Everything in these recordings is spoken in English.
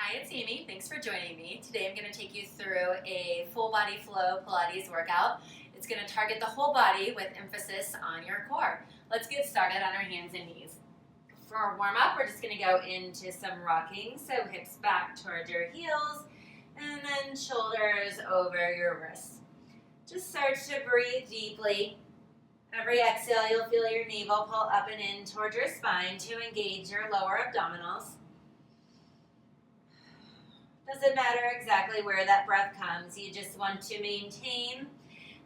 Hi, it's Amy. Thanks for joining me. Today I'm going to take you through a full body flow Pilates workout. It's going to target the whole body with emphasis on your core. Let's get started on our hands and knees. For our warm up, we're just going to go into some rocking. So hips back towards your heels and then shoulders over your wrists. Just start to breathe deeply. Every exhale, you'll feel your navel pull up and in towards your spine to engage your lower abdominals. Doesn't matter exactly where that breath comes. You just want to maintain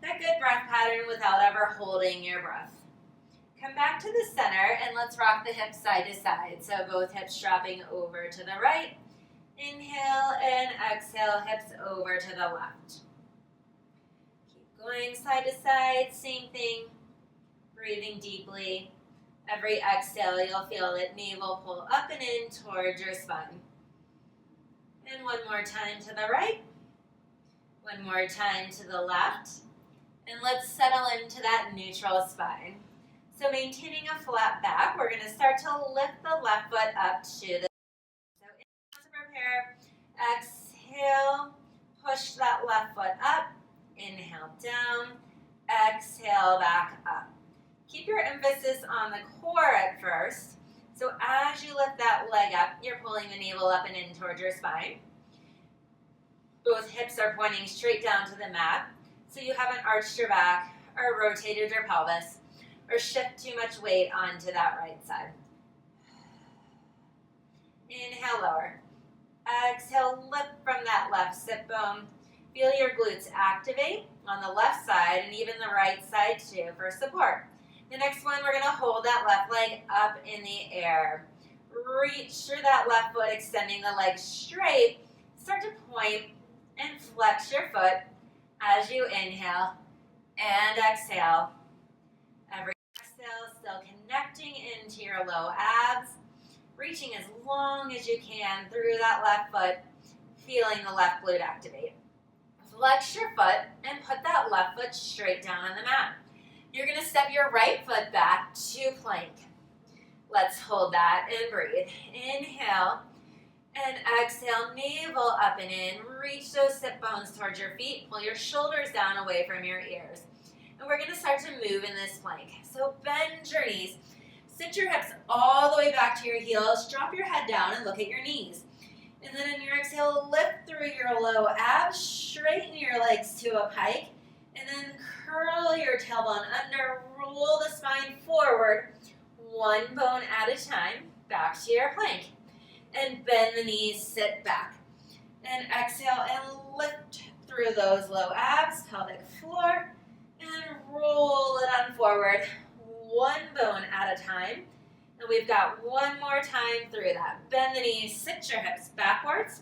that good breath pattern without ever holding your breath. Come back to the center and let's rock the hips side to side. So both hips dropping over to the right. Inhale and exhale, hips over to the left. Keep going side to side, same thing. Breathing deeply. Every exhale, you'll feel that navel pull up and in towards your spine. And one more time to the right. One more time to the left. And let's settle into that neutral spine. So maintaining a flat back, we're going to start to lift the left foot up to the So inhale to prepare. Exhale. Push that left foot up. Inhale down. Exhale back up. Keep your emphasis on the core at first. So as you lift that leg up, you're pulling the navel up and in towards your spine. Both hips are pointing straight down to the mat. So you haven't arched your back or rotated your pelvis or shift too much weight onto that right side. Inhale, lower. Exhale, lift from that left sit bone. Feel your glutes activate on the left side and even the right side too for support. The next one, we're going to hold that left leg up in the air. Reach through that left foot, extending the leg straight. Start to point and flex your foot as you inhale and exhale. Every exhale, still connecting into your low abs. Reaching as long as you can through that left foot, feeling the left glute activate. Flex your foot and put that left foot straight down on the mat. You're going to step your right foot back to plank. Let's hold that and breathe. Inhale and exhale, navel up and in. Reach those sit bones towards your feet. Pull your shoulders down away from your ears. And we're going to start to move in this plank. So bend your knees. Sit your hips all the way back to your heels. Drop your head down and look at your knees. And then in your exhale, lift through your low abs. Straighten your legs to a pike. And then curl your tailbone under, roll the spine forward, one bone at a time, back to your plank. And bend the knees, sit back. And exhale and lift through those low abs, pelvic floor, and roll it on forward, one bone at a time. And we've got one more time through that. Bend the knees, sit your hips backwards,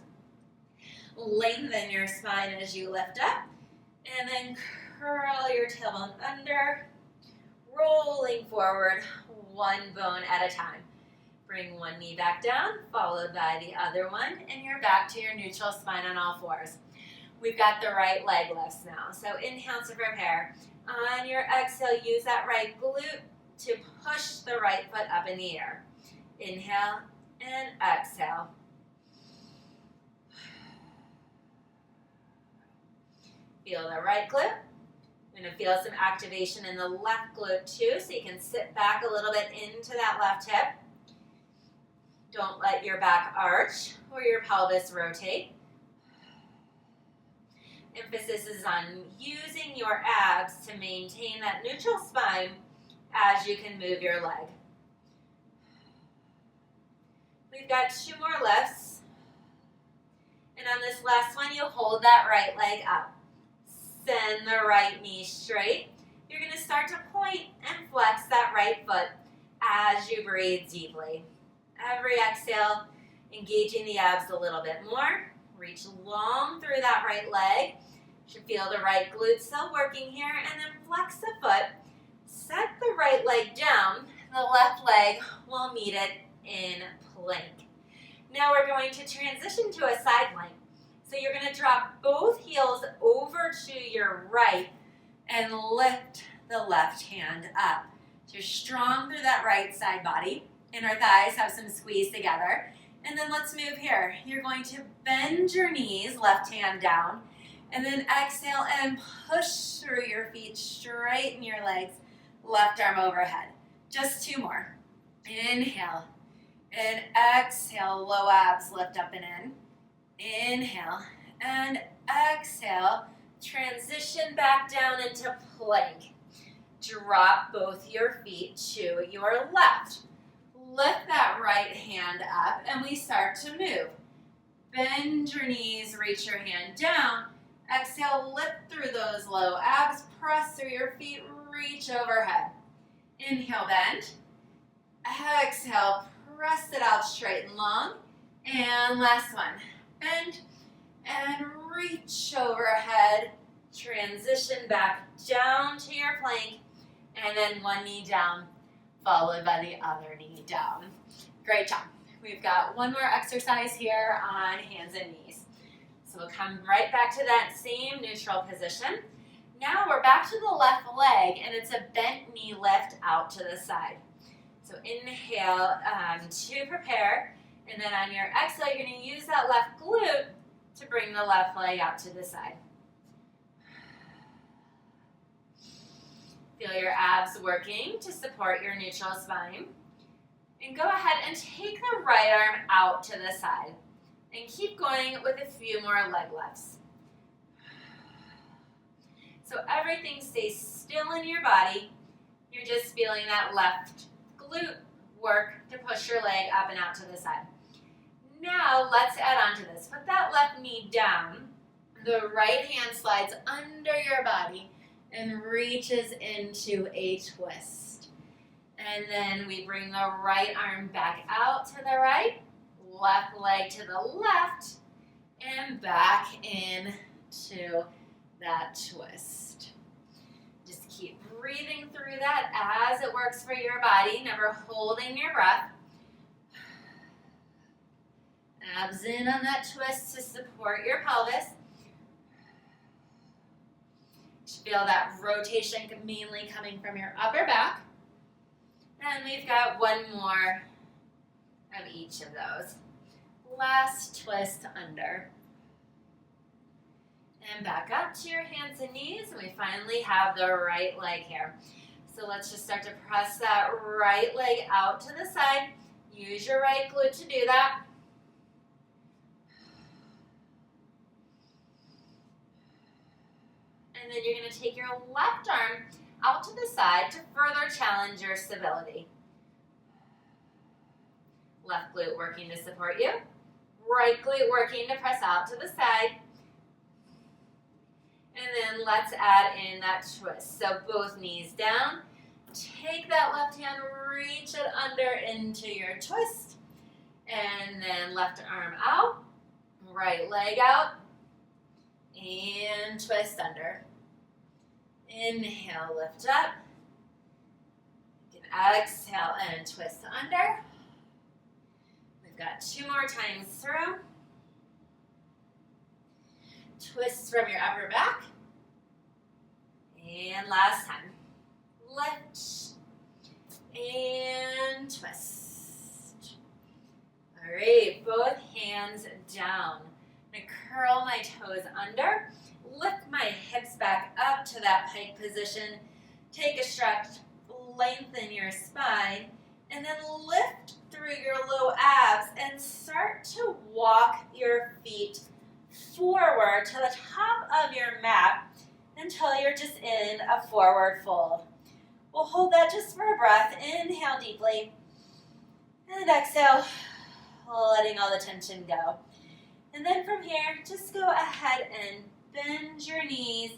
lengthen your spine as you lift up, and then curl your tailbone under, rolling forward, one bone at a time. Bring one knee back down, followed by the other one, and you're back to your neutral spine on all fours. We've got the right leg lifts now. So inhale to prepare. On your exhale, use that right glute to push the right foot up in the air. Inhale and exhale. Feel the right glute. You're going to feel some activation in the left glute too, so you can sit back a little bit into that left hip. Don't let your back arch or your pelvis rotate. Emphasis is on using your abs to maintain that neutral spine as you can move your leg. We've got two more lifts. And on this last one, you hold that right leg up. Send the right knee straight. You're going to start to point and flex that right foot as you breathe deeply. Every exhale, engaging the abs a little bit more. Reach long through that right leg. You should feel the right glute still working here. And then flex the foot. Set the right leg down. The left leg will meet it in plank. Now we're going to transition to a side plank. So you're going to drop both heels over to your right and lift the left hand up. So you're strong through that right side body. Inner thighs have some squeeze together. And then let's move here. You're going to bend your knees, left hand down, and then exhale and push through your feet, straighten your legs, left arm overhead. Just 2 more. Inhale and exhale, low abs lift up and in. Inhale and exhale, transition back down into plank. Drop both your feet to your left. Lift that right hand up and we start to move. Bend your knees, reach your hand down. Exhale, lift through those low abs, press through your feet, reach overhead. Inhale, bend. Exhale, press it out straight and long. And last one. Bend and reach overhead. Transition back down to your plank. And then one knee down, followed by the other knee down. Great job. We've got one more exercise here on hands and knees. So we'll come right back to that same neutral position. Now we're back to the left leg, and it's a bent knee lift out to the side. So inhale to prepare, and then on your exhale, you're going to use that left glute to bring the left leg out to the side. Feel your abs working to support your neutral spine. And go ahead and take the right arm out to the side. And keep going with a few more leg lifts. So everything stays still in your body. You're just feeling that left glute work to push your leg up and out to the side. Now let's add on to this. Put that left knee down. The right hand slides under your body and reaches into a twist. And then we bring the right arm back out to the right, left leg to the left, and back into that twist. Just keep breathing through that as it works for your body, never holding your breath. Abs in on that twist to support your pelvis. Feel that rotation mainly coming from your upper back. And we've got one more of each of those. Last twist under. And back up to your hands and knees. And we finally have the right leg here. So let's just start to press that right leg out to the side. Use your right glute to do that. And then you're going to take your left arm out to the side to further challenge your stability. Left glute working to support you. Right glute working to press out to the side. And then let's add in that twist. So both knees down. Take that left hand, reach it under into your twist. And then left arm out. Right leg out. And twist under. Inhale, lift up. You can exhale and twist under. We've got 2 more times through. Twist from your upper back. And last time. Lift and twist. All right, both hands down. I'm going to curl my toes under. Lift my hips back up to that pike position. Take a stretch, lengthen your spine, and then lift through your low abs and start to walk your feet forward to the top of your mat until you're just in a forward fold. We'll hold that just for a breath. Inhale deeply, and exhale, letting all the tension go. And then from here, just go ahead and bend your knees,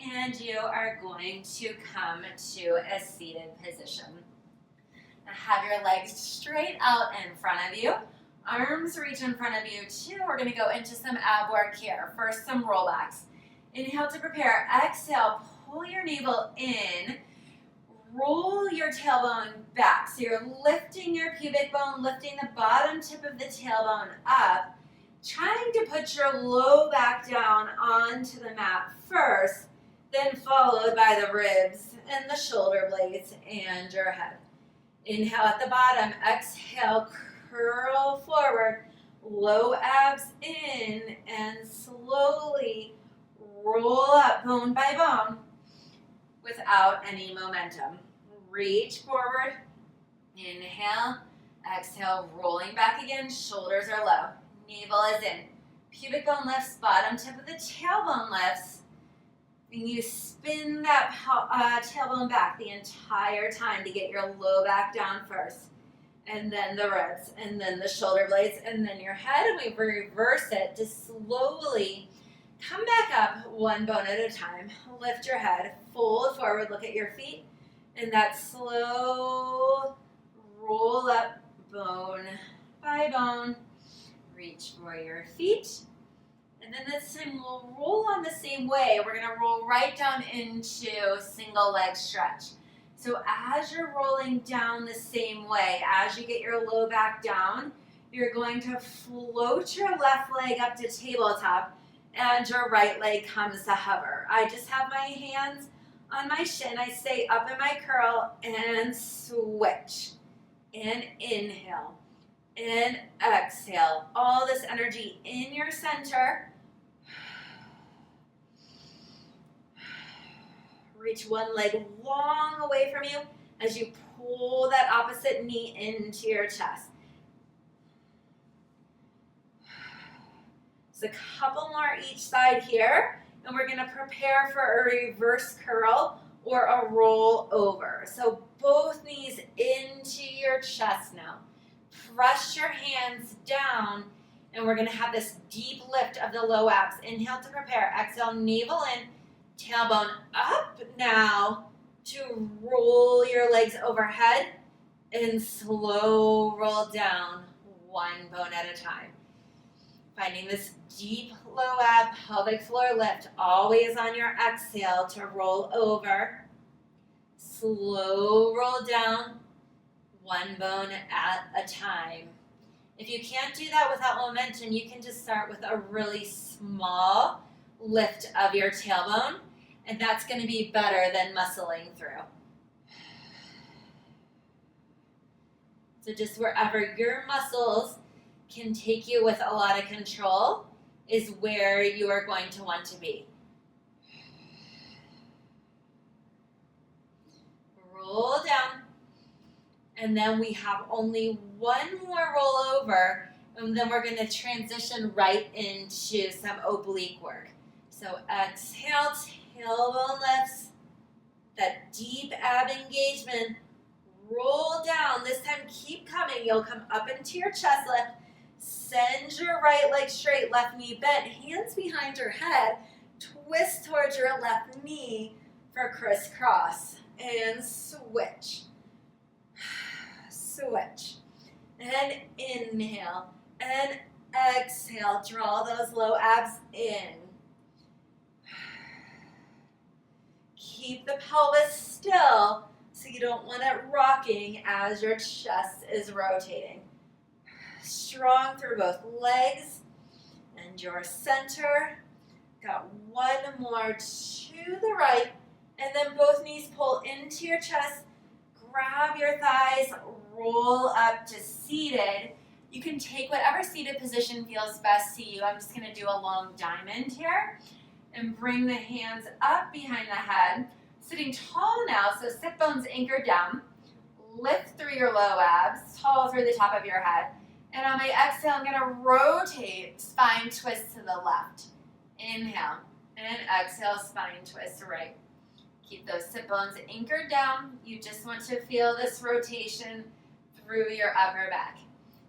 and you are going to come to a seated position. Now have your legs straight out in front of you. Arms reach in front of you too. We're going to go into some ab work here. First, some rollbacks. Inhale to prepare. Exhale, pull your navel in. Roll your tailbone back. So you're lifting your pubic bone, lifting the bottom tip of the tailbone up. Trying to put your low back down onto the mat first, then followed by the ribs and the shoulder blades and your head. Inhale at the bottom, exhale, curl forward, low abs in, and slowly roll up bone by bone without any momentum. Reach forward, inhale, exhale, rolling back again, shoulders are low, navel is in, pubic bone lifts, bottom tip of the tailbone lifts, and you spin that tailbone back the entire time to get your low back down first, and then the ribs, and then the shoulder blades, and then your head, and we reverse it to slowly come back up one bone at a time. Lift your head, fold forward, look at your feet, and that slow roll up bone by bone. Reach for your feet. And then this time we'll roll on the same way. We're going to roll right down into single leg stretch. So as you're rolling down the same way, as you get your low back down, you're going to float your left leg up to tabletop and your right leg comes to hover. I just have my hands on my shin. I stay up in my curl and switch. And inhale. And exhale. All this energy in your center. Reach one leg long away from you as you pull that opposite knee into your chest. So a couple more each side here, and we're going to prepare for a reverse curl or a roll over. So both knees into your chest now. Press your hands down, and we're going to have this deep lift of the low abs. Inhale to prepare. Exhale, navel in, tailbone up now to roll your legs overhead and slow roll down one bone at a time. Finding this deep low ab pelvic floor lift, always on your exhale to roll over. Slow roll down, one bone at a time. If you can't do that without momentum, you can just start with a really small lift of your tailbone, and that's going to be better than muscling through. So just wherever your muscles can take you with a lot of control is where you are going to want to be. Roll down, and then we have only one more roll over, and then we're going to transition right into some oblique work. So exhale, tailbone lifts, that deep ab engagement. Roll down. This time keep coming. You'll come up into your chest lift. Send your right leg straight, left knee bent, hands behind your head. Twist towards your left knee for crisscross. And switch. Switch. And inhale. And exhale. Draw those low abs in. Keep the pelvis still so you don't want it rocking as your chest is rotating. Strong through both legs and your center. Got one more to the right, and then both knees pull into your chest. Grab your thighs, roll up to seated. You can take whatever seated position feels best to you. I'm just going to do a long diamond here and bring the hands up behind the head. Sitting tall now, so sit bones anchored down. Lift through your low abs, tall through the top of your head. And on my exhale, I'm going to rotate, spine twist to the left. Inhale, and exhale, spine twist to right. Keep those sit bones anchored down. You just want to feel this rotation through your upper back.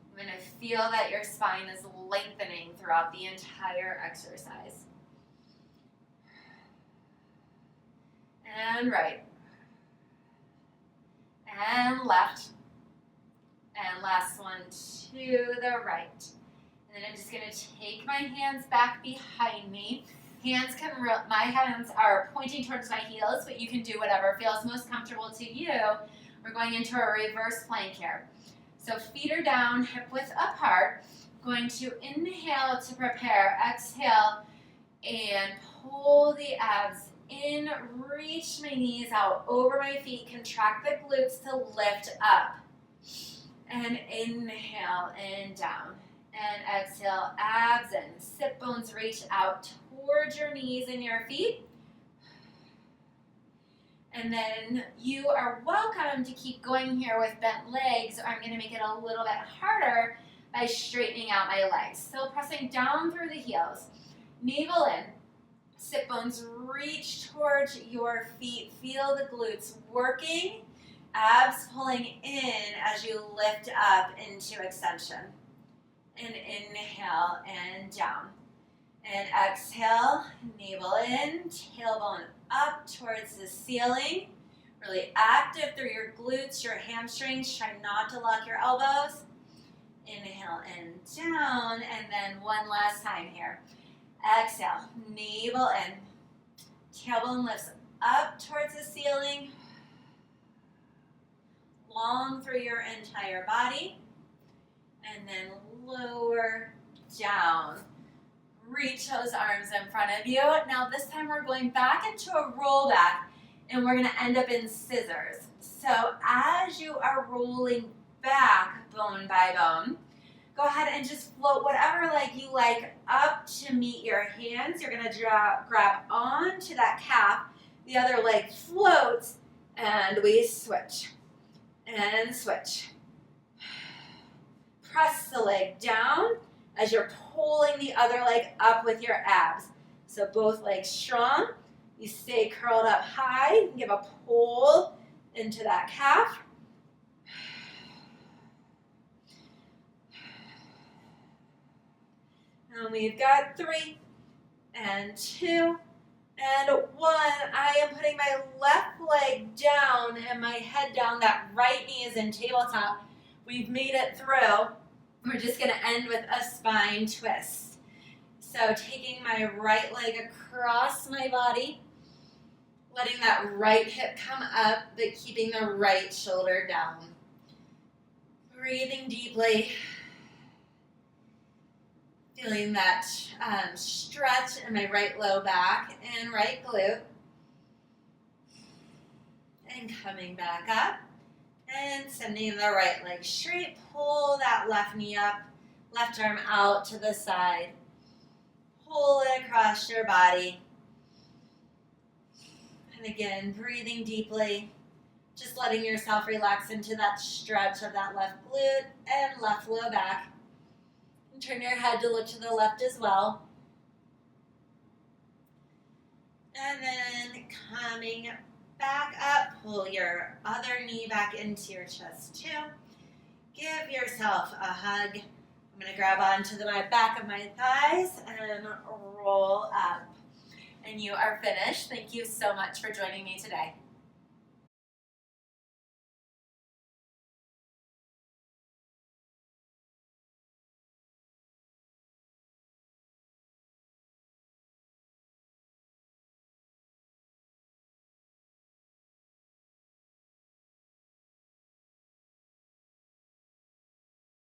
I'm going to feel that your spine is lengthening throughout the entire exercise. And right. And left. And last one to the right. And then I'm just going to take my hands back behind me. My hands are pointing towards my heels, but you can do whatever feels most comfortable to you. We're going into a reverse plank here. So feet are down, hip width apart. Going to inhale to prepare. Exhale and pull the abs in. Reach my knees out over my feet. Contract the glutes to lift up. And inhale and down. And exhale, abs in. Sit bones reach out towards your knees and your feet. And then you are welcome to keep going here with bent legs. I'm going to make it a little bit harder by straightening out my legs. Still pressing down through the heels. Navel in. Sit bones reach towards your feet. Feel the glutes working. Abs pulling in as you lift up into extension. And inhale and down. And exhale, navel in, tailbone up towards the ceiling. Really active through your glutes, your hamstrings. Try not to lock your elbows. Inhale and down. And then one last time here. Exhale, navel in. Tailbone lifts up towards the ceiling. Long through your entire body. And then lower down. Reach those arms in front of you. Now this time we're going back into a roll back and we're going to end up in scissors. So as you are rolling back bone by bone, go ahead and just float whatever leg you like up to meet your hands. You're going to grab onto that calf. The other leg floats and we switch and switch. Press the leg down as you're pulling the other leg up with your abs. So both legs strong. You stay curled up high. Give a pull into that calf. And we've got 3 and 2 and 1. I am putting my left leg down and my head down. That right knee is in tabletop. We've made it through. We're just going to end with a spine twist. So taking my right leg across my body, letting that right hip come up, but keeping the right shoulder down. Breathing deeply. Feeling that stretch in my right low back and right glute. And coming back up. And sending the right leg straight. Pull that left knee up. Left arm out to the side. Pull it across your body. And again, breathing deeply. Just letting yourself relax into that stretch of that left glute and left low back. And turn your head to look to the left as well. And then coming back up, pull your other knee back into your chest too. Give yourself a hug. I'm going to grab onto the back of my thighs and roll up. And you are finished. Thank you so much for joining me today.